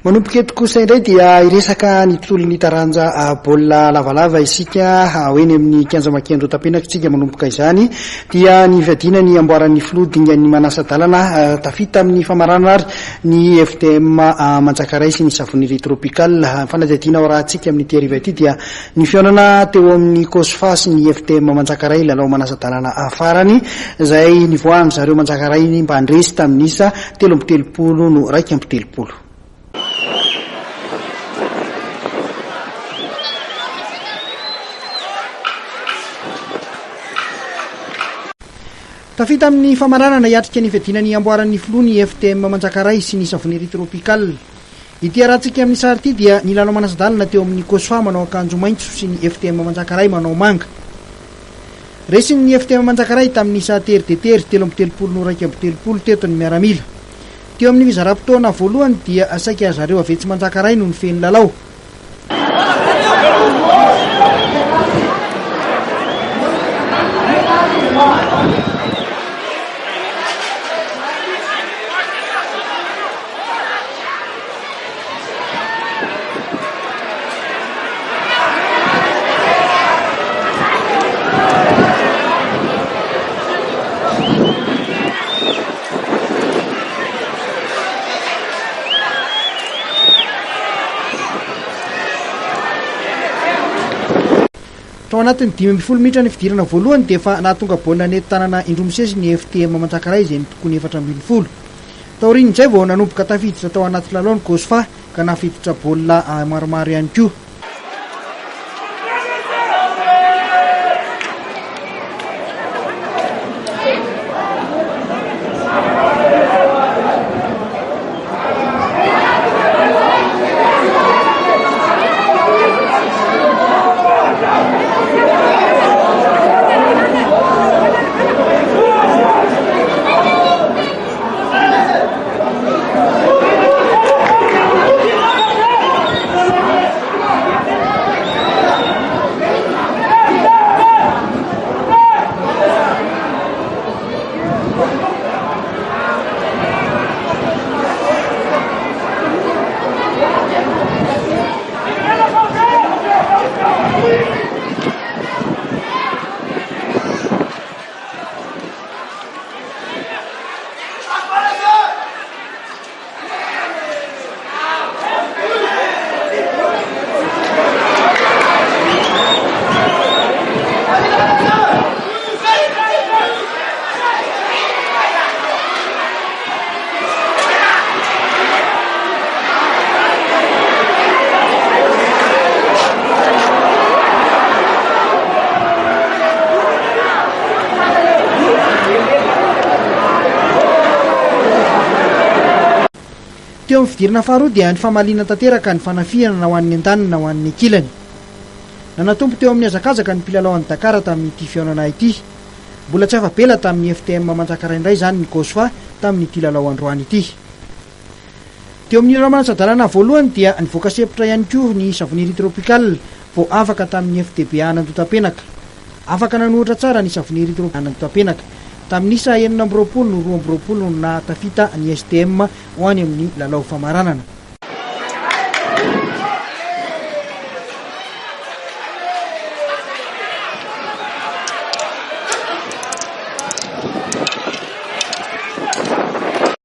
Manomboka eto kosa indray dia iresaka ny tontolon'ny taranja baolina lavalava isika hoe ny amin'ny kianja makendro tapenaka tsika manomboka izany dia ny fiadiana ny Amboaran'ny Filoha dingan'ny manasa-dalana Tafita amin'ny famaranana ary ny FTM Manjakaray sy ny savoniry tropikal fanadihadiana ao raha tsika amin'ny teriva ity dia ny fionana teo amin'ny kosfa sy ny FTM Manjakaray lalao manasa-dalana afarany izay nivoahany zareo Manjakaray mba andresy tamin'isa 13 no 1-3. Tafita amin'ny famaranana hiatrika ny fiadianany Amboaran'ny Filoha ny FTM Manjakaray sy ny savoniry tropikal. Ity arahantsika amin'ny sary ity dia ny lalao manasa-dalana teo amin'ny kosfa manao akanjo maitso sy ny FTM Manjakaray manao manga. Resin'ny FTM Manjakaray tamin'ny isa tery de tery 13 no 1-3 teto ny miaramila. Teo amin'ny vizaram-potoana voalohany dia saika zareo avetsy Manjakaray no nifeny lalao. Tao anatin'ny 10 minitra ny fidirana voalohany dia efa nahatonga baolina nentin-tanana indromisesy ny FTM Manjakaray izay nitokony 4-10. Taorian'izay vao nanomboka tafiditra tao anaty lalao ny kosfa ka nafiditra baolina maromaro ihany koa. Teo amin'ny fidirana faharoa dia ny famaliana tanteraka ny fanafihana na ho an'ny an-daniny na ho an'ny ankilany. Nanatompo teo amin'ny hazakazaka ny mpilalao Dakar tamin'ity fihaonana ity. Mbola tsy afa-bela tamin'ny FTM Manjakaray indray izany ny kosfa tamin'ity lalao androany ity. Teo amin'ny lalao manasa-dalana voalohany dia nivoaka sepitra ihany koa ny savoniry tropikal vao afaka tamin'ny FTB Anandotapenaka. Afaka nanohitra tsara ny savoniry tropikal Anandotapenaka. Tamin'isa 9-20 no 2-20 na Tafita ny STM ho any amin'ny lalao famaranana.